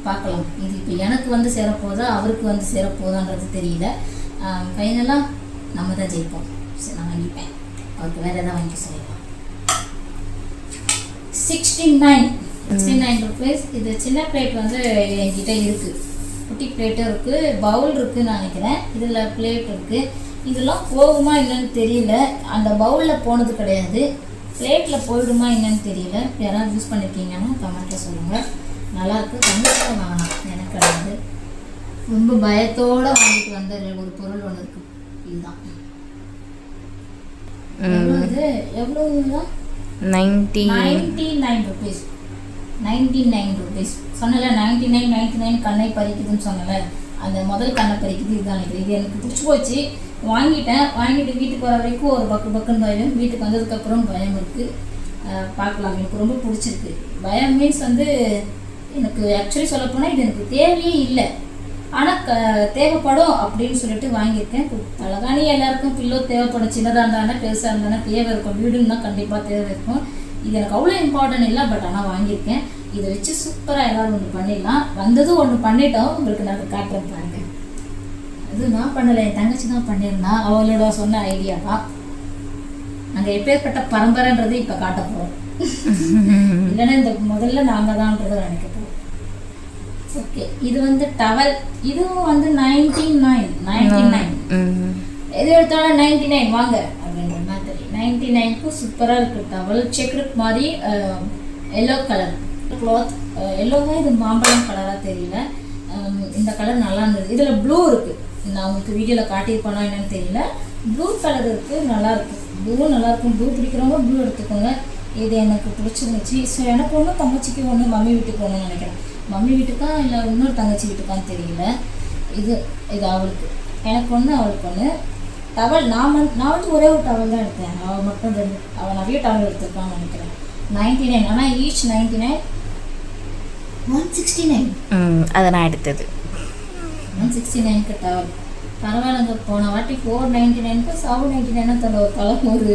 [SPEAKER 1] பார்க்கலாம் இது இப்போ எனக்கு வந்து சேரப்போதா அவருக்கு வந்து சேரப்போதான்றது தெரியல. ஃபைனலாக நம்ம தான் ஜெயிப்போம். சரி, நான் வாங்கிப்பேன். அவருக்கு வேறு எதாவது வாங்கி சொல்லிடலாம். 69 rupees. இது சின்ன பிளேட் வந்து என்கிட்ட இருக்குது. குட்டி பிளேட்டும் இருக்குது, பவுல் இருக்குதுன்னு நினைக்கிறேன். இதில் பிளேட் இருக்குது. இதெல்லாம் போகுமா என்னன்னு தெரியல. அந்த பவுலில் போனது கிடையாது, பிளேட்டில் போயிடுமா என்னன்னு தெரியல. யாராவது யூஸ் பண்ணியிருக்கீங்கன்னா கமெண்ட்டில் சொல்லுங்கள். நல்லாயிருக்கு. கண்டிப்பாக வாங்கலாம், எனக்கு கிடையாது. ரொம்ப பயத்தோடு வாங்கிட்டு வந்த ஒரு பொருள் ஒன்று இருக்குது. இதுதான் எவ்வளோதான் 99 rupees. 99 rupees சொன்னல. 99 கண்ணை பறிக்குதுன்னு சொன்னல, அந்த முதல் கண்ணை பறிக்குது இதுதான் நினைக்கிறேன். இது எனக்கு பிடிச்சி போச்சு. வாங்கிட்டு வீட்டுக்கு வர வரைக்கும் ஒரு பக்குன்னு பயம். வீட்டுக்கு வந்ததுக்கப்புறம் பயம் இருக்குது. பார்க்கலாம். எனக்கு ரொம்ப பிடிச்சிருக்கு. பயம் மீன்ஸ் வந்து எனக்கு ஆக்சுவலி சொல்லப்போனால் இது எனக்கு தேவையே இல்லை, ஆனால் தேவைப்படும் அப்படின்னு சொல்லிட்டு வாங்கியிருக்கேன். தலகாணி எல்லாருக்கும் பில்லோ தேவைப்படும். சின்னதாக இருந்தானே பெருசாக இருந்தானே தேவை இருக்கும். வீடுன்னா கண்டிப்பாக தேவை இருக்கும். இது எனக்கு அவ்வளோ இம்பார்ட்டன்ட் இல்லை, பட் ஆனால் வாங்கியிருக்கேன். இதை வச்சு சூப்பராக எல்லோரும் ஒன்று பண்ணிடலாம். வந்ததும் ஒன்று பண்ணிட்டோம், உங்களுக்கு நான் காட்டுறேன் பாருங்க. அது நான் பண்ணலை, என் தங்கச்சி தான் பண்ணியிருந்தா. அவளோட சொன்ன ஐடியா தான். நாங்கள் எப்பேற்பட்ட பரம்பரைன்றது இப்போ காட்ட போகிறோம். இல்லைன்னா இந்த முதல்ல நாங்கள் தான்ன்றதை நினைக்க போகிறோம். ஓகே, இது வந்து டவல். இதுவும் வந்து 99 எது எடுத்தாலும் 99 வாங்க அப்படின்ற மாதிரி. 99க்கு சூப்பராக இருக்குது டவல். செக்ரட் மாதிரி எல்லோ கலர் கிளாத். எல்லோவா இது மாம்பழம் கலராக தெரியல. இந்த கலர் நல்லா இருந்தது. இதில் ப்ளூ இருக்குது. நான் உங்களுக்கு வீடியோவில் காட்டியிருப்பேனா என்னன்னு தெரியல. ப்ளூ கலர் இருக்குது, நல்லாயிருக்கு. ப்ளூ நல்லாயிருக்கும். ப்ளூ பிடிக்கிறவங்க ப்ளூ எடுத்துக்கோங்க. இது எனக்கு பிடிச்சிருந்துச்சு. ஸோ எனக்கு ஒன்று, தங்கச்சிக்கு ஒன்று, மம்மி வீட்டுக்கு ஒன்று நினைக்கிறேன். மம்மி வீட்டுக்கா இல்லை இன்னொரு தங்கச்சி வீட்டுக்கான்னு தெரியல. இது அவளுக்கு, எனக்கு ஒன்று, அவளுக்கு ஒன்று. டவல் நான் வந்து ஒரே ஒரு டவல் தான் எடுத்தேன். அவள் மட்டும் அவள் நிறைய டவல் எடுத்துருக்கான்னு நினைக்கிறேன். 99. ஆனால் ஈச் 99. 169.
[SPEAKER 3] அதை நான் எடுத்தது.
[SPEAKER 1] 169க்கு டவல் பரவாயில்லைங்க. போன வாட்டி 499க்கு 799 ஒரு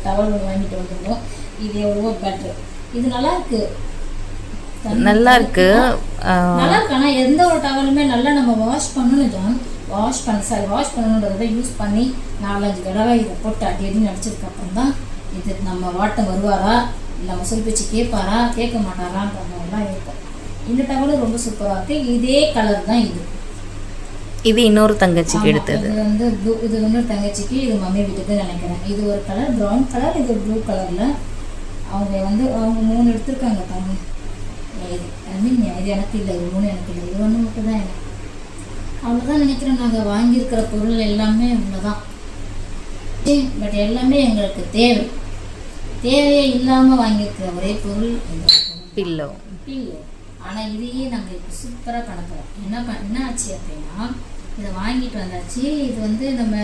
[SPEAKER 1] டவல் வாங்கிட்டு வந்துருந்தோம். இது எவ்வளவோ பெட்ரு. இது நல்லா இருக்கு,
[SPEAKER 3] நல்லா இருக்கு.
[SPEAKER 1] நல்லா இருக்கு. ஆனால் எந்த ஒரு டவலுமே நல்லா நம்ம வாஷ் பண்ணணும் ஜான். வாஷ் பண்ணணுன்றதை யூஸ் பண்ணி 4-5 தடவை இதை போட்டு அடி அடின்னு அடிச்சதுக்கப்புறம் தான் இது நம்ம வாட்டம் வருவாரா நம்ம சொல் பேச்சு கேட்பாரா கேட்க மாட்டாரான்ற மாதிரிலாம் இருக்கும். இந்த டவலும் ரொம்ப சூப்பராக இருக்குது. இதே கலர் தான் இது.
[SPEAKER 3] இது இன்னொரு தங்கச்சிக்கு
[SPEAKER 1] ஆமா,
[SPEAKER 3] எடுத்தது.
[SPEAKER 1] இது வந்து இது இன்னொரு தங்கச்சிக்கு, இது மம்மி வீட்டுக்கு நினைக்கிறேன். இது ஒரு கலர் ப்ரௌன் கலர், இது ப்ளூ கலரில். அவங்க 3 எடுத்திருக்காங்க தம்பி. இது எனக்கு இல்லை, இது 3 எனக்கு இல்லை, இது 1 மட்டும் தான் எனக்கு. அவ்வளோதான் நினைக்கிறேன். நாங்கள் வாங்கியிருக்கிற பொருள் எல்லாமே இவ்வளோதான். பட் எல்லாமே எங்களுக்கு தேவையே இல்லாமல் வாங்கியிருக்கிற ஒரே பொருள் இந்த
[SPEAKER 3] பில்லோ.
[SPEAKER 1] ஆனால் இதையே நாங்கள் இப்போ சூப்பராக பண்ண போகிறோம். என்ன ஆச்சு அப்படின்னா, இதை வாங்கிட்டு வந்தாச்சு. இது வந்து நம்ம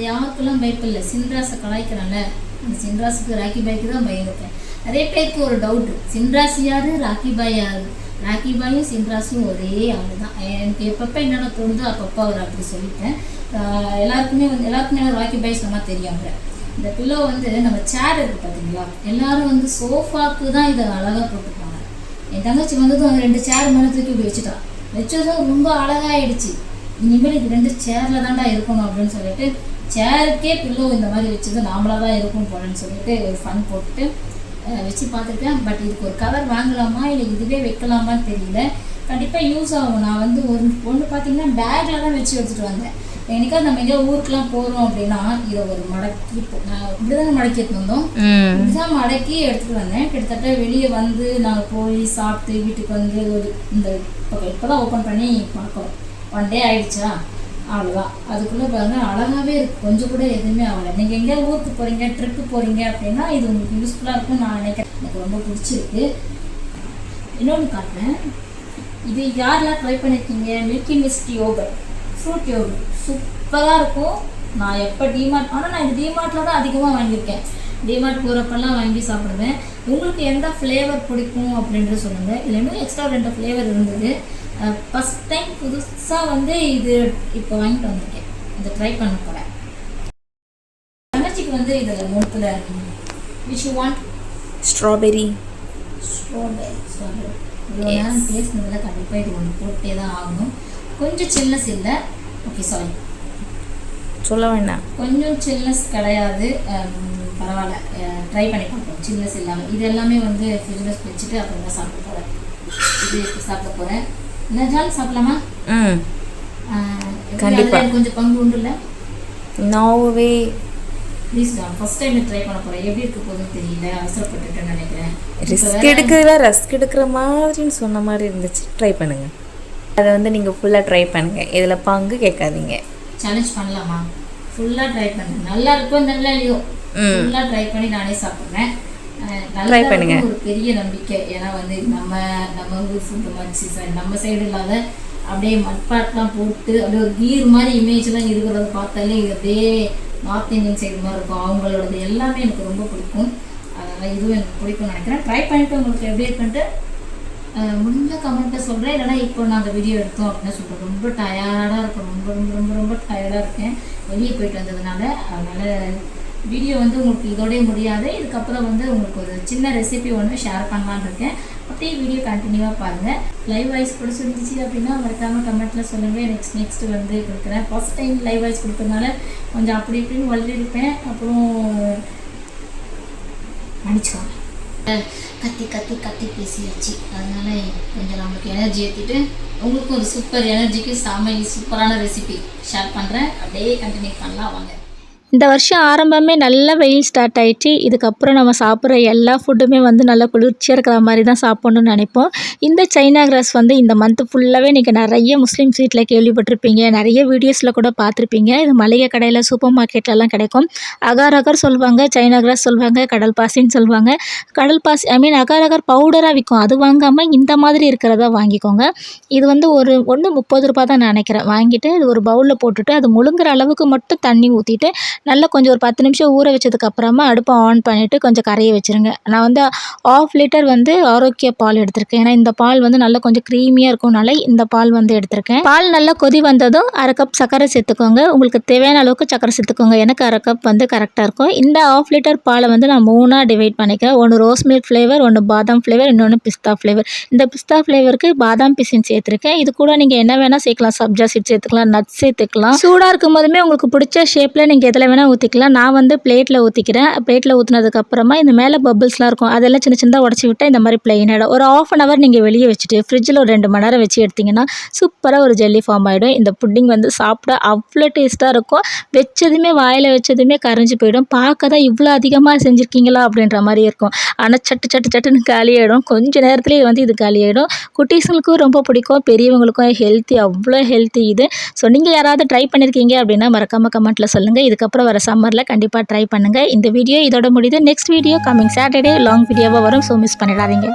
[SPEAKER 1] யாருக்கெல்லாம் பயப்பில்லை, சின்ராஸை கலாய்க்கிறோம்ல, அந்த சின்ராஸுக்கு ராக்கி பாய்க்கு தான் பயந்துட்டேன். நிறைய பேருக்கு ஒரு டவுட்டு, சின்ராஸ் யாரு ராக்கி பாய் யாரு? ராக்கி பாயும் சின்ராஸும் ஒரே ஆள் தான். எனக்கு எப்பப்போ என்னென்ன தோணுதோ அப்பப்போ அவர் அப்படி சொல்லிட்டேன். எல்லாருக்குமே ராக்கி பாய் சொன்னால் தெரியாங்க. இந்த பில்லோ வந்து நம்ம சேர் இருக்குது பார்த்தீங்களா, எல்லாரும் வந்து சோஃபாக்கு தான் இதை அழகாக போட்டுப்பாங்க. என் தங்கச்சி வந்ததும் அந்த 2 சேர் மேலே தூக்கி இப்படி வச்சுட்டான். வச்சதும் ரொம்ப அழகாகிடுச்சு. இனிமேல் இது 2 சேரில் தான்டா இருக்கணும் அப்படின்னு சொல்லிட்டு சேருக்கே பில்லோ இந்த மாதிரி வச்சது நாமளாக தான் இருக்கும் போலன்னு சொல்லிட்டு ஒரு ஃபன் போட்டு வச்சு பார்த்துருக்கேன். பட் இதுக்கு ஒரு கவர் வாங்கலாமா இல்லை இதுவே வைக்கலாமான்னு தெரியல. கண்டிப்பாக யூஸ் ஆகும். நான் வந்து ஒன்று பார்த்தீங்கன்னா பேக்கில் தான் வச்சு எடுத்துகிட்டு வந்தேன். எனக்காவது நம்ம எங்கேயோ ஊருக்குலாம் போகிறோம் அப்படின்னா இதை ஒரு மடக்கி நான் இப்படி தானே மடக்கி எடுத்து வந்தோம். இப்படிதான் மடக்கி எடுத்துகிட்டு வந்தேன். கிட்டத்தட்ட வெளியே வந்து நாங்கள் போய் சாப்பிட்டு வீட்டுக்கு வந்து இந்த இப்போ தான் ஓப்பன் பண்ணி பார்க்குறோம். 1 டே ஆகிடுச்சா, அவ்வளோதான். அதுக்குள்ளே பாருங்கள் அழகாகவே இருக்குது. கொஞ்சம் கூட எதுவுமே ஆகலை. நீங்கள் எங்கேயா ஊருக்கு போகிறீங்க, ட்ரிப்பு போகிறீங்க அப்படின்னா இது உங்களுக்கு யூஸ்ஃபுல்லாக இருக்கும்னு நான் நினைக்கிறேன். எனக்கு ரொம்ப பிடிச்சிருக்கு. இன்னொன்று காட்டுறேன். இது யாரெல்லாம் ட்ரை பண்ணியிருக்கீங்க? Milky Mist yogurt, fruit yogurt சூப்பராக இருக்கும். நான் எப்போ டிமார்ட், ஆனால் நான் இது டிமார்ட்டில் தான் அதிகமாக வாங்கியிருக்கேன். டிமார்ட் போகிறப்பெல்லாம் வாங்கி சாப்பிடுவேன். உங்களுக்கு எந்த ஃப்ளேவர் பிடிக்கும் அப்படின்றது சொல்லுங்கள். இதில் இன்னும் எக்ஸ்ட்ரா 2 ஃப்ளேவர் இருந்தது. ஃபஸ்ட் டைம் புதுசாக வந்து இது இப்போ வாங்கிட்டு வந்திருக்கேன். இதை ட்ரை பண்ண போகிறேன். தங்கச்சிக்கு வந்து இதில் மூத்துல விச் யூ வாண்ட்?
[SPEAKER 3] ஸ்ட்ராபெரி.
[SPEAKER 1] இவ்வளோ நேரம் பேசினதில் கண்டிப்பாக இது ஒன்று போட்டே தான் ஆகணும். கொஞ்சம் சில்னஸ் இல்லை. ஓகே சாரி,
[SPEAKER 3] சொல்ல வேண்டாம்,
[SPEAKER 1] கொஞ்சம் சில்னஸ் கிடையாது. பரவாயில்ல, ட்ரை பண்ணி பார்ப்போம் சில்னஸ் இல்லாமல். இது எல்லாமே வந்து ஃப்ரிட்ஜில் வச்சுட்டு அப்புறம் தான் சாப்பிட போகிறேன். இது இப்போ சாப்பிட போகிறேன். நிஜாலும் சாப்பிடலாமா? கண்டிப்பாக கொஞ்சம் பங்கு உண்டு இல்லை?
[SPEAKER 3] நோவே
[SPEAKER 1] ப்ளீஸ் தான். ஃபஸ்ட் டைம் ட்ரை பண்ண போகிறேன். எப்படி இருக்க போகுதுன்னு தெரியல, அவசரப்பட்டுட்டேன்னு நினைக்கிறேன்.
[SPEAKER 3] ரஸ்க் எடுக்கிற மாதிரின்னு சொன்ன மாதிரி இருந்துச்சு. ட்ரை பண்ணுங்கள். அதை வந்து நீங்கள் ஃபுல்லாக ட்ரை பண்ணுங்கள். இதில் பங்கு கேட்காதீங்க.
[SPEAKER 1] சேலஞ்ச் பண்ணலாமா? ஃபுல்லாக ட்ரை பண்ணுங்க. நல்லா இருக்கும் நல்லா இல்லையோ, ஃபுல்லாக ட்ரை பண்ணி நானே சாப்பிட்றேன். ட்ரை பண்ணுங்க. ஒரு பெரிய நம்பிக்கை. ஏன்னா வந்து நம்ம ஊர் ஃபுட்டு மாதிரி நம்ம சைடு இல்லாத அப்படியே மட்பாட்லாம் போட்டு அப்படியே ஒரு கீர் மாதிரி இமேஜ்லாம் இருக்கிறத பார்த்தாலே அப்படியே நார்த் இந்தியன் சைடு மாதிரி இருக்கும். அவங்களோடது எல்லாமே எனக்கு ரொம்ப பிடிக்கும். அதனால் இதுவும் எனக்கு பிடிக்கும்னு நினைக்கிறேன். ட்ரை பண்ணிவிட்டு உங்களுக்கு எப்படி இருக்குன்ட்டு முடிஞ்ச கமெண்ட்டை சொல்கிறேன். இல்லைனா இப்போ நாங்கள் வீடியோ எடுத்தோம் அப்படின்னு சொல்கிறேன். ரொம்ப டயர்டாக இருக்கும். ரொம்ப ரொம்ப ரொம்ப ரொம்ப டயர்டாக இருக்கேன் வெளியே போயிட்டு வந்ததுனால. அதனால் வீடியோ வந்து உங்களுக்கு இதோடய முடியாது. இதுக்கப்புறம் வந்து உங்களுக்கு ஒரு சின்ன ரெசிபி ஒன்று ஷேர் பண்ணலான்னு இருக்கேன். அப்படியே வீடியோ கண்டினியூவாக பாருங்கள். லைவ் வாய்ஸ் பிடிச்சிருந்துச்சு அப்படின்னா மறக்காமல் கமெண்ட்டில் சொல்லுங்கள். நெக்ஸ்ட் வந்து கொடுக்குறேன். ஃபஸ்ட் டைம் லைவ் வாய்ஸ் கொடுத்ததுனால கொஞ்சம் அப்படி இப்படின்னு வளர்ந்துருப்பேன். அப்புறம் மன்னிச்சுக்கோங்க, கத்தி பேசியாச்சு. அதனால கொஞ்சம் நம்மளுக்கு எனர்ஜி ஏற்றிட்டு உங்களுக்கும் ஒரு சூப்பர் எனர்ஜிக்கு சூப்பரான ரெசிபி ஷேர் பண்ணுறேன். அப்படியே கண்டினியூ பண்ணலாம் வாங்க.
[SPEAKER 2] இந்த வருஷம் ஆரம்பமே நல்லா வெயில் ஸ்டார்ட் ஆகிடுச்சு. இதுக்கப்புறம் நம்ம சாப்பிட்ற எல்லா ஃபுட்டுமே வந்து நல்லா குளிர்ச்சியாக இருக்கிற மாதிரி தான் சாப்பிட்ணுன்னு நினைப்போம். இந்த சைனா கிராஸ் வந்து இந்த மந்த்து ஃபுல்லாகவே நீங்கள் நிறைய முஸ்லீம்ஸ் வீட்டில் கேள்விப்பட்டிருப்பீங்க, நிறைய வீடியோஸில் கூட பார்த்துருப்பீங்க. இது மளிகை கடையில் சூப்பர் மார்க்கெட்லலாம் கிடைக்கும். அகார் அகர் சொல்லுவாங்க, சைனா கிராஸ் சொல்லுவாங்க, கடல் பாசின்னு சொல்லுவாங்க. கடல் பாசி அகார் அகர் பவுடராக விற்கும். அது வாங்காமல் இந்த மாதிரி இருக்கிறதா வாங்கிக்கோங்க. இது வந்து ஒன்று 30 ரூபா தான் நினைக்கிறேன். வாங்கிட்டு இது ஒரு பவுலில் போட்டுட்டு அது முழுங்குற அளவுக்கு மட்டும் தண்ணி ஊற்றிட்டு நல்லா கொஞ்சம் ஒரு 10 நிமிஷம் ஊற வச்சதுக்கப்புறமா அடுப்பை ஆன் பண்ணிவிட்டு கொஞ்சம் கரைய வச்சுருங்க. நான் வந்து 1/2 லிட்டர் வந்து ஆரோக்கிய பால் எடுத்திருக்கேன். ஏன்னா இந்த பால் வந்து நல்லா கொஞ்சம் க்ரீமியாக இருக்கும்னால இந்த பால் வந்து எடுத்திருக்கேன். பால் நல்லா கொதி வந்ததும் 1/2 கப் சர்க்கரை சேர்த்துக்கோங்க. உங்களுக்கு தேவையான அளவுக்கு சர்க்கரை சேர்த்துக்கோங்க. எனக்கு 1/2 கப் வந்து கரெக்டாக இருக்கும். இந்த 1/2 லிட்டர் பாலை வந்து நான் 3ஆக டிவைட் பண்ணிக்கிறேன். ஒன்று ரோஸ் மில்க் ஃப்ளேவர், ஒன்று பாதாம் ஃப்ளேவர், இன்னொன்று பிஸ்தா ஃப்ளேவர். இந்த பிஸ்தா ஃப்ளேவருக்கு பாதாம் பிசின் சேர்த்துருக்கேன். இது கூட நீங்கள் என்ன வேணால் சேர்க்கலாம். சப்ஜா சீட் சேர்த்துக்கலாம், நட்ஸ் சேர்த்துக்கலாம். சூடாக இருக்கும் போதுமே உங்களுக்கு பிடிச்ச ஷேப்பில் நீங்கள் எதில் வேணால் ஊற்றிக்கலாம். நான் வந்து பிளேட்டில் ஊற்றிக்கிறேன். பிளேட்டில் ஊற்றினதுக்கப்புறமா இந்த மேலே பபிள்ஸ்லாம் இருக்கும், அதெல்லாம் சின்ன சின்னதாக உடச்சி விட்டால் இந்த மாதிரி பிளெயின் ஆகிடும். ஒரு 1/2 hour நீங்கள் வெளியே வச்சுட்டு ஃப்ரிட்ஜில் ஒரு 2 மணி நேரம் வச்சு எடுத்திங்கன்னா சூப்பராக ஒரு ஜெல்லி ஃபார்ம் ஆகிடும். இந்த புட்டிங் வந்து சாப்பிட அவ்வளோ டேஸ்ட்டாக இருக்கும். வச்சதுமே வாயில் வச்சதுமே கரைஞ்சி போயிடும். பார்க்க தான் இவ்வளோ அதிகமாக செஞ்சுருக்கீங்களா அப்படின்ற மாதிரி இருக்கும். ஆனால் சட்டுன்னு காலியாகிடும். கொஞ்ச நேரத்துலேயே வந்து இது காலியாகிடும். குட்டீஸுங்களுக்கும் ரொம்ப பிடிக்கும், பெரியவங்களுக்கும் ஹெல்த்தி, அவ்வளோ ஹெல்த்தி இது. ஸோ நீங்கள் யாராவது ட்ரை பண்ணியிருக்கீங்க அப்படின்னா மறக்காமல் கமெண்ட்டில் சொல்லுங்கள். இதுக்கப்புறம் வர சம்மரில் கண்டிப்பாக ட்ரை பண்ணுங்கள். இந்த வீடியோ இதோட முடியுது. Next video coming Saturday long வீடியோவாக வரும். ஸோ மிஸ் பண்ணிடாதீங்க.